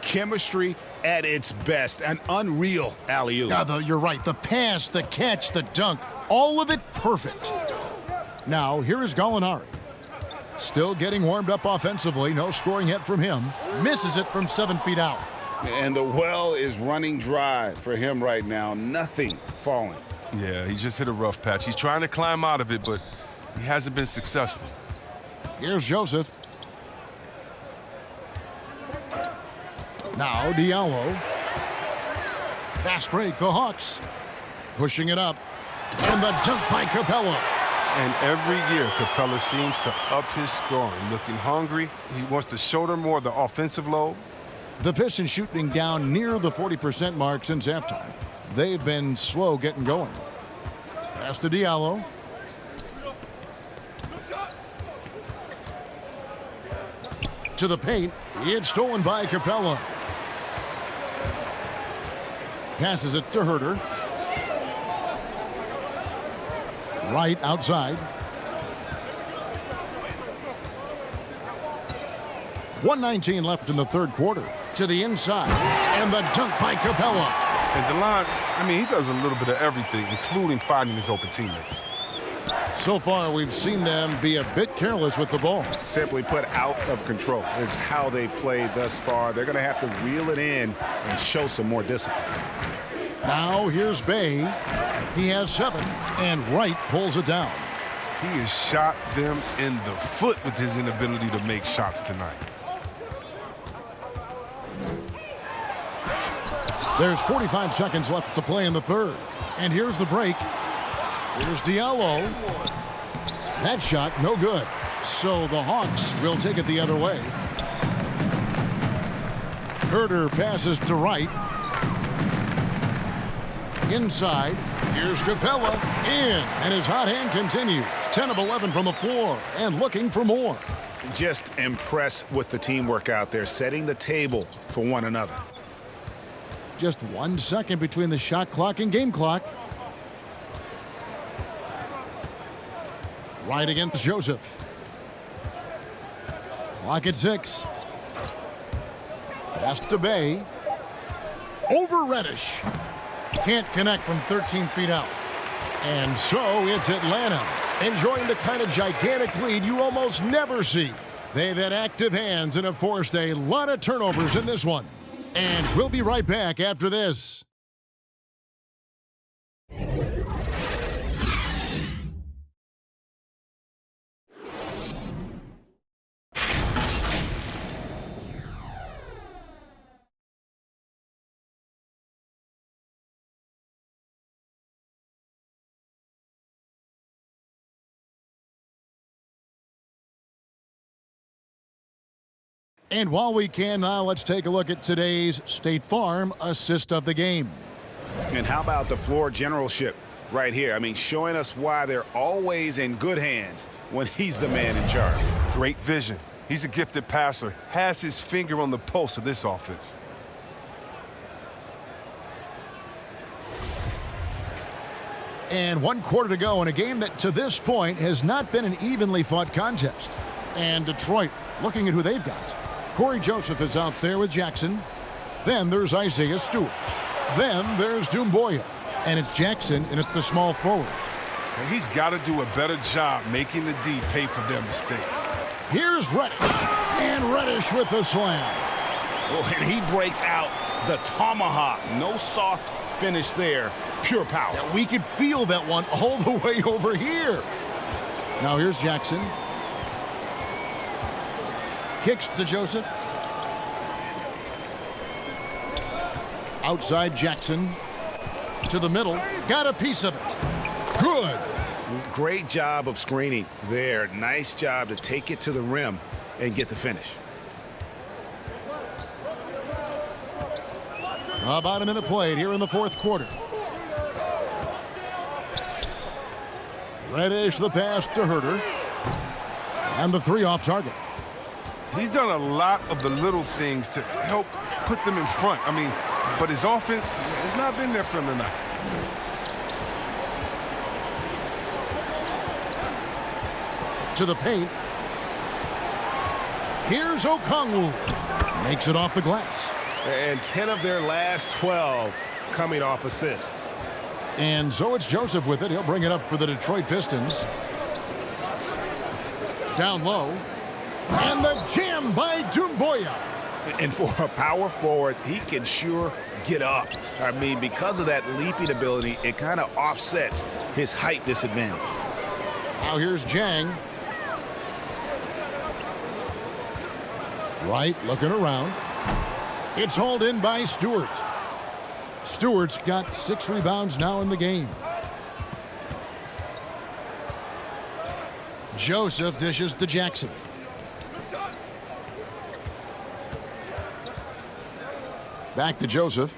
Chemistry at its best. An unreal alley-oop. You're right. The pass, the catch, the dunk, all of it perfect. Now, here is Gallinari. Still getting warmed up offensively. No scoring hit from him. Misses it from 7 feet out. And the well is running dry for him right now. Nothing falling. Yeah, he just hit a rough patch. He's trying to climb out of it, but he hasn't been successful. Here's Joseph. Now Diallo. Fast break, the Hawks. Pushing it up. And the dunk by Capella. And every year, Capella seems to up his scoring. Looking hungry. He wants to shoulder more of the offensive load. The Pistons shooting down near the 40% mark since halftime. They've been slow getting going. Pass to Diallo. To the paint. It's stolen by Capella. Passes it to Herter. Right outside. 1:19 left in the third quarter. To the inside. And the dunk by Capella. And DeLon, he does a little bit of everything, including finding his open teammates. So far, we've seen them be a bit careless with the ball. Simply put, out of control is how they've played thus far. They're going to have to reel it in and show some more discipline. Now here's Bay. He has 7, and Wright pulls it down. He has shot them in the foot with his inability to make shots tonight. There's 45 seconds left to play in the third. And here's the break. Here's Diallo. That shot, no good. So the Hawks will take it the other way. Herter passes to Wright. Inside. Here's Capella. In. And his hot hand continues. 10 of 11 from the floor. And looking for more. Just impressed with the teamwork out there, setting the table for one another. Just 1 second between the shot clock and game clock. Right against Joseph. Clock at 6. Pass to Bay. Over Reddish. Can't connect from 13 feet out. And so it's Atlanta, enjoying the kind of gigantic lead you almost never see. They've had active hands and have forced a lot of turnovers in this one. And we'll be right back after this. And while we can now, let's take a look at today's State Farm assist of the game. And how about the floor generalship right here? Showing us why they're always in good hands when he's the man in charge. Great vision. He's a gifted passer. Has his finger on the pulse of this offense. And 1 quarter to go in a game that to this point has not been an evenly fought contest. And Detroit looking at who they've got. Corey Joseph is out there with Jackson. Then there's Isaiah Stewart. Then there's Doumbouya. And it's Jackson in at the small forward. And he's got to do a better job making the D pay for their mistakes. Here's Reddish. And Reddish with the slam. Oh, and he breaks out the tomahawk. No soft finish there. Pure power. Yeah, we could feel that one all the way over here. Now here's Jackson. Kicks to Joseph. Outside Jackson. To the middle. Got a piece of it. Good. Great job of screening there. Nice job to take it to the rim and get the finish. About a minute played here in the 4th quarter. Reddish the pass to Herter. And the 3 off target. He's done a lot of the little things to help put them in front. I mean, but his offense has not been there for him tonight. To the paint. Here's Okongwu. Makes it off the glass. And 10 of their last 12 coming off assists. And so it's Joseph with it. He'll bring it up for the Detroit Pistons. Down low. And the jam by Doumbouya. And for a power forward, he can sure get up. I mean, because of that leaping ability, it kind of offsets his height disadvantage. Now here's Jang. Right, looking around. It's hauled in by Stewart. Stewart's got 6 rebounds now in the game. Joseph dishes to Jackson. Back to Joseph.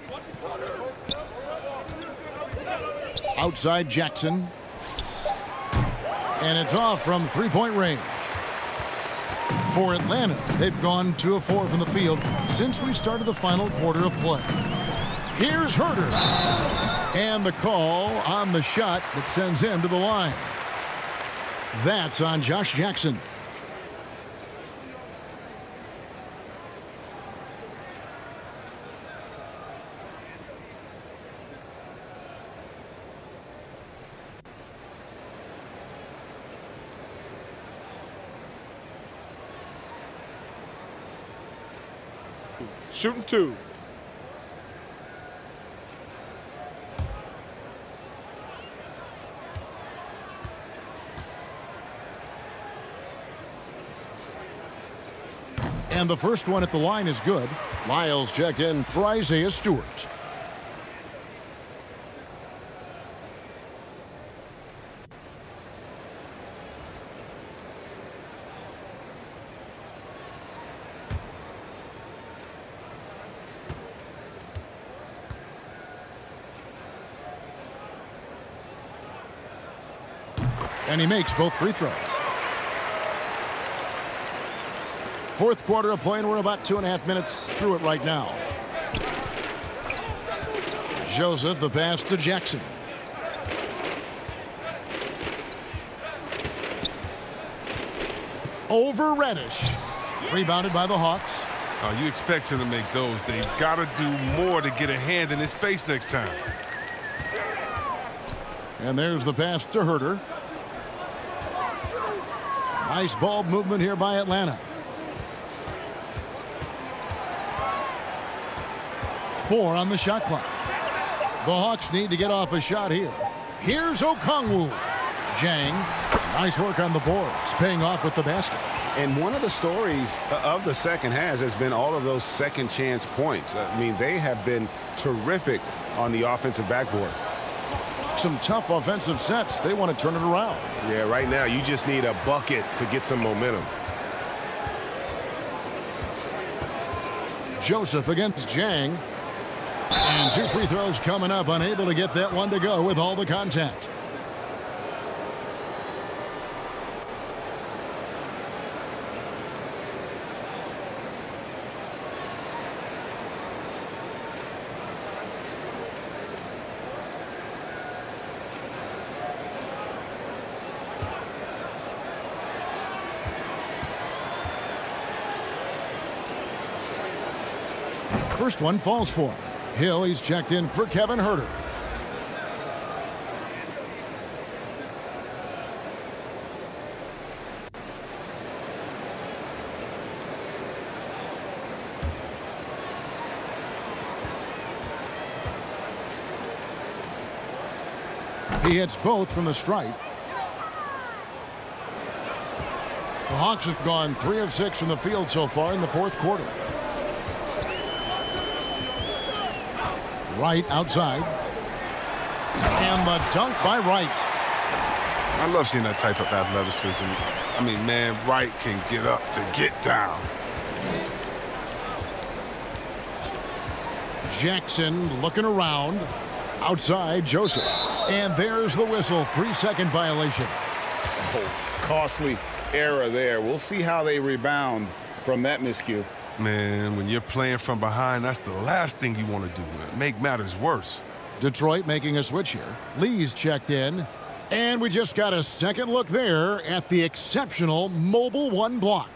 Outside Jackson. And it's off from 3-point range. For Atlanta, they've gone 2 of 4 from the field since we started the final quarter of play. Here's Herter. And the call on the shot that sends him to the line. That's on Josh Jackson. Shooting 2. And the first one at the line is good. Lyles check in for Isaiah Stewart. And he makes both free throws. 4th quarter of play, and we're about 2.5 minutes through it right now. Joseph, the pass to Jackson. Over Reddish. Rebounded by the Hawks. Oh, you expect him to make those. They've got to do more to get a hand in his face next time. And there's the pass to Herter. Nice ball movement here by Atlanta. 4 on the shot clock. The Hawks need to get off a shot here. Here's Okongwu. Jang, nice work on the boards, paying off with the basket. And one of the stories of the second half has been all of those second chance points. I mean, they have been terrific on the offensive backboard. Some tough offensive sets. They want to turn it around. Yeah, right now you just need a bucket to get some momentum. Joseph against Jang. And 2 free throws coming up. Unable to get that one to go with all the contact. First one falls for him. Hill, he's checked in for Kevin Huerter. He hits both from the stripe. The Hawks have gone 3 of 6 from the field so far in the fourth quarter. Wright outside. And the dunk by Wright. I love seeing that type of athleticism. I mean, man, Wright can get up to get down. Jackson looking around. Outside, Joseph. And there's the whistle. 3-second violation. Oh, costly error there. We'll see how they rebound from that miscue. Man, when you're playing from behind, that's the last thing you want to do. Make matters worse. Detroit making a switch here. Lee's checked in. And we just got a second look there at the exceptional mobile one block.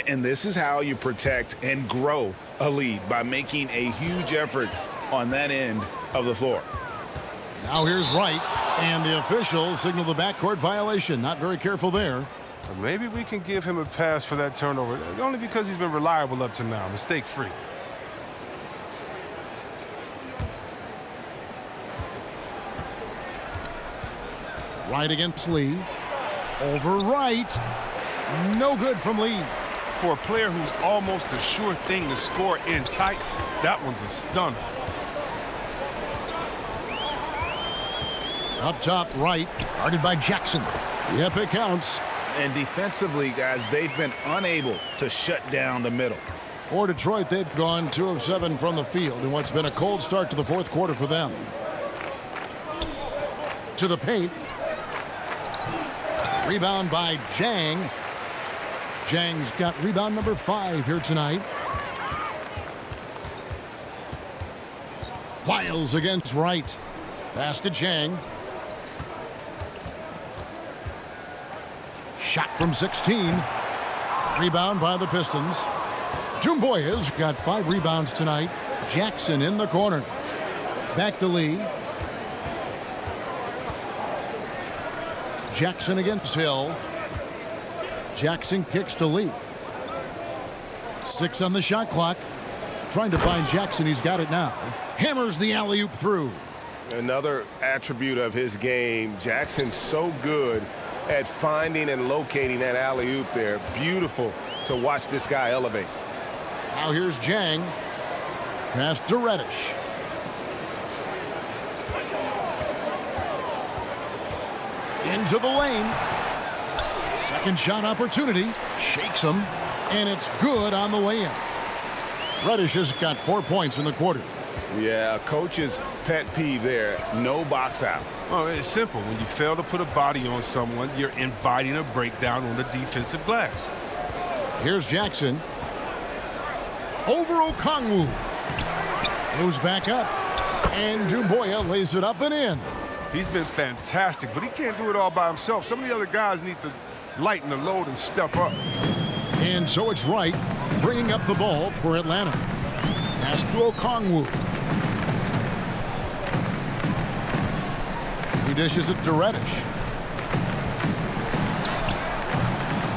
And this is how you protect and grow a lead, by making a huge effort on that end of the floor. Now here's Wright, and the officials signal the backcourt violation. Not very careful there. Maybe we can give him a pass for that turnover, only because he's been reliable up to now, mistake-free. Wright against Lee. Over Wright. No good from Lee. For a player who's almost a sure thing to score in tight, that one's a stunner. Up top, Wright, guarded by Jackson. Yep, it counts. And defensively, guys, they've been unable to shut down the middle. For Detroit, they've gone 2 of 7 from the field in what's been a cold start to the fourth quarter for them. To the paint. Rebound by Jang. Jang's got rebound number 5 here tonight. Wiles against Wright. Pass to Jang. Shot from 16. Rebound by the Pistons. Doumbouya's got 5 rebounds tonight. Jackson in the corner. Back to Lee. Jackson against Hill. Jackson kicks to Lee. 6 on the shot clock. Trying to find Jackson. He's got it now. Hammers the alley-oop through. Another attribute of his game. Jackson's so good at finding and locating that alley-oop there. Beautiful to watch this guy elevate. Now here's Jang. Pass to Reddish. Into the lane. Second shot opportunity. Shakes him. And it's good on the way in. Reddish has got 4 points in the quarter. Yeah, coach's pet peeve there. No box out. Oh, it's simple. When you fail to put a body on someone, you're inviting a breakdown on the defensive glass. Here's Jackson. Over Okongwu. Moves back up. And Doumbouya lays it up and in. He's been fantastic, but he can't do it all by himself. Some of the other guys need to lighten the load and step up. And so it's Wright bringing up the ball for Atlanta. Pass to Okongwu. He dishes it to Reddish.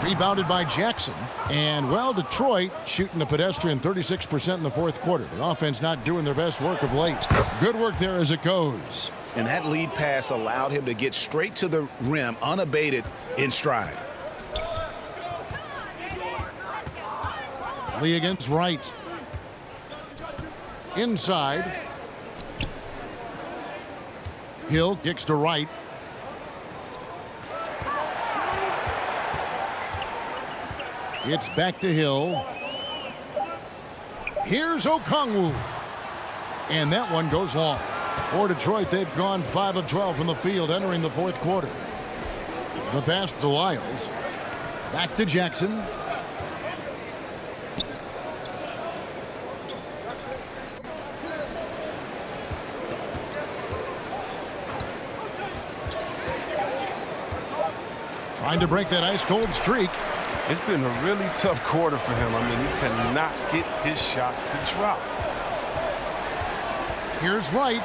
Rebounded by Jackson. And, well, Detroit shooting the pedestrian 36% in the fourth quarter. The offense not doing their best work of late. Good work there as it goes. And that lead pass allowed him to get straight to the rim unabated in stride. Lee against Wright. Inside. Hill kicks to Wright. It's back to Hill. Here's Okongwu. And that one goes long. For Detroit, they've gone 5 of 12 from the field entering the fourth quarter. The pass to Wiles. Back to Jackson. Trying to break that ice-cold streak. It's been a really tough quarter for him. I mean, he cannot get his shots to drop. Here's Wright.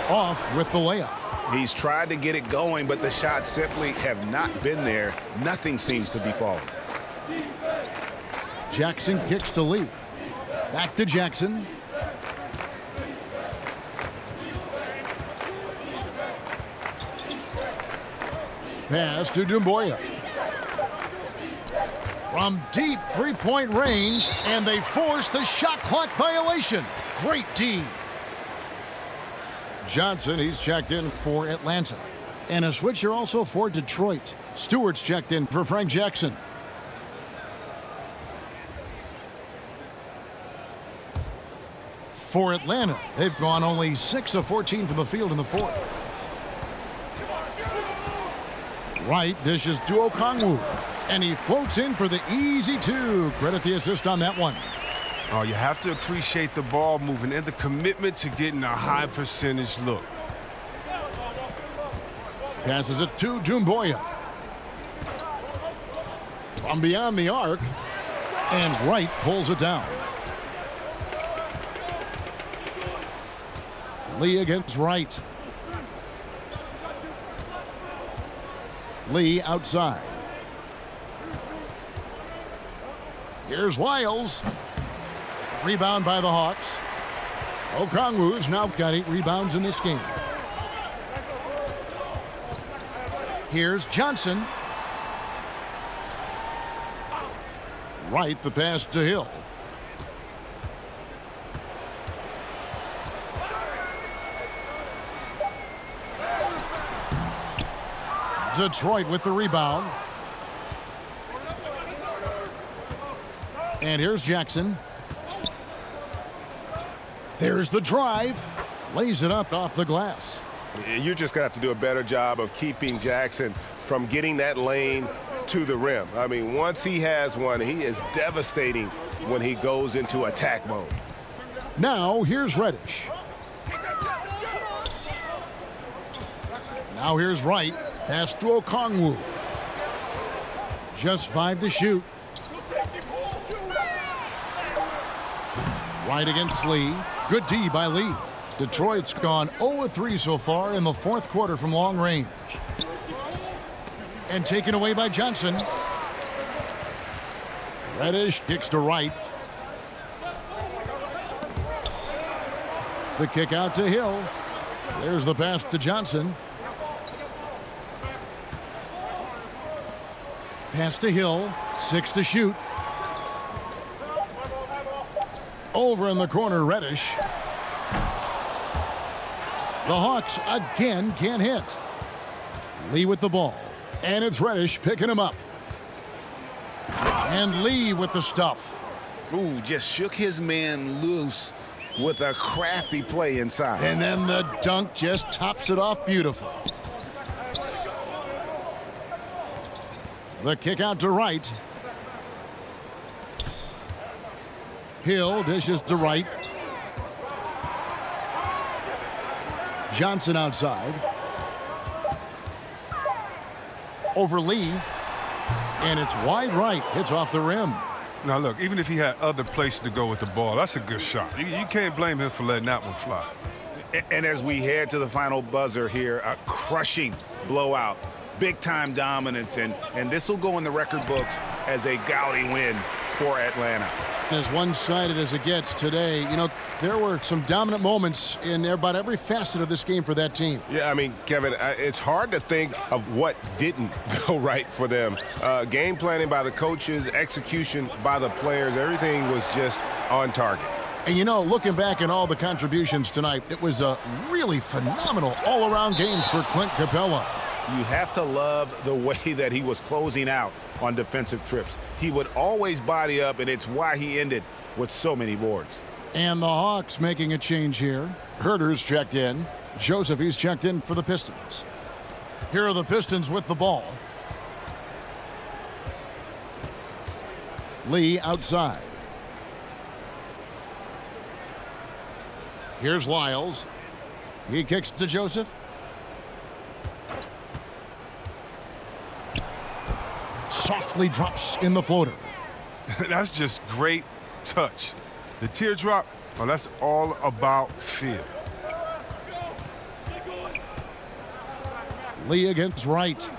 Off with the layup. He's tried to get it going, but the shots simply have not been there. Nothing seems to be falling. Jackson kicks to Lee. Back to Jackson. Pass to Doumbouya. From deep three-point range, and they force the shot clock violation. Great D. Johnson, he's checked in for Atlanta. And a switcher also for Detroit. Stewart's checked in for Frank Jackson. For Atlanta, they've gone only 6 of 14 from the field in the fourth. Wright dishes to Okongwu, and he floats in for the easy two. Credit the assist on that one. Oh, you have to appreciate the ball moving and the commitment to getting a high percentage look. Passes it to Doumbouya. From beyond the arc, and Wright pulls it down. Lee against Wright. Lee outside. Here's Lyles. Rebound by the Hawks. Okongwu's now got 8 rebounds in this game. Here's Johnson. Wright, the pass to Hill. Detroit with the rebound. And here's Jackson. There's the drive. Lays it up off the glass. You're just going to have to do a better job of keeping Jackson from getting that lane to the rim. I mean, once he has one, he is devastating when he goes into attack mode. Now here's Reddish. Now here's Wright. Pass to Okongwu. Just 5 to shoot. Wright against Lee. Good D by Lee. Detroit's gone 0-3 so far in the fourth quarter from long range. And taken away by Johnson. Reddish kicks to Wright. The kick out to Hill. There's the pass to Johnson. Pass to Hill. 6 to shoot. Over in the corner, Reddish. The Hawks again can't hit. Lee with the ball. And it's Reddish picking him up. And Lee with the stuff. Ooh, just shook his man loose with a crafty play inside. And then the dunk just tops it off beautifully. The kick out to Wright. Hill dishes to Wright. Johnson outside. Over Lee. And it's wide right. Hits off the rim. Now, look, even if he had other places to go with the ball, that's a good shot. You can't blame him for letting that one fly. And as we head to the final buzzer here, a crushing blowout. Big-time dominance, and this will go in the record books as a gaudy win for Atlanta. As one-sided as it gets today, you know, there were some dominant moments in about every facet of this game for that team. Yeah, I mean, Kevin, it's hard to think of what didn't go right for them. Game planning by the coaches, execution by the players, everything was just on target. And, you know, looking back at all the contributions tonight, it was a really phenomenal all-around game for Clint Capella. You have to love the way that he was closing out on defensive trips. He would always body up, and it's why he ended with so many boards. And the Hawks making a change here. Herter's checked in. Joseph, he's checked in for the Pistons. Here are the Pistons with the ball. Lee outside. Here's Lyles. He kicks to Joseph. Softly drops in the floater. That's just great touch. The teardrop, Well, that's all about feel. Lee against Wright.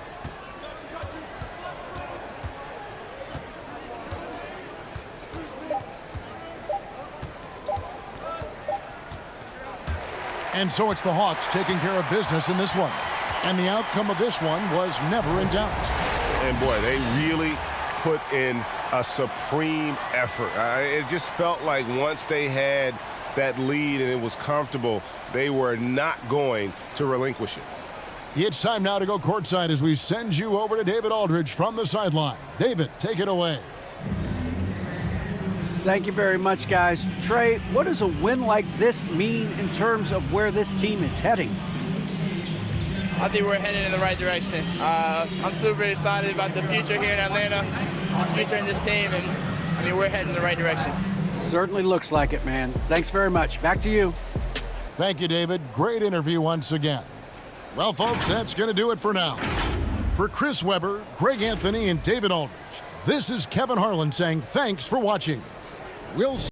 And so it's the Hawks taking care of business in this one. And the outcome of this one was never in doubt. And boy, they really put in a supreme effort. It just felt like once they had that lead and it was comfortable, they were not going to relinquish it. It's time now to go courtside as we send you over to David Aldridge from the sideline. David, take it away. Thank you very much, guys. Trey, what does a win like this mean in terms of where this team is heading? I think we're headed in the right direction. I'm super excited about the future here in Atlanta, the future in this team, and I mean, we're heading in the right direction. Certainly looks like it, man. Thanks very much. Back to you. Thank you, David. Great interview once again. Well, folks, that's going to do it for now. For Chris Webber, Greg Anthony, and David Aldridge, this is Kevin Harlan saying thanks for watching. We'll see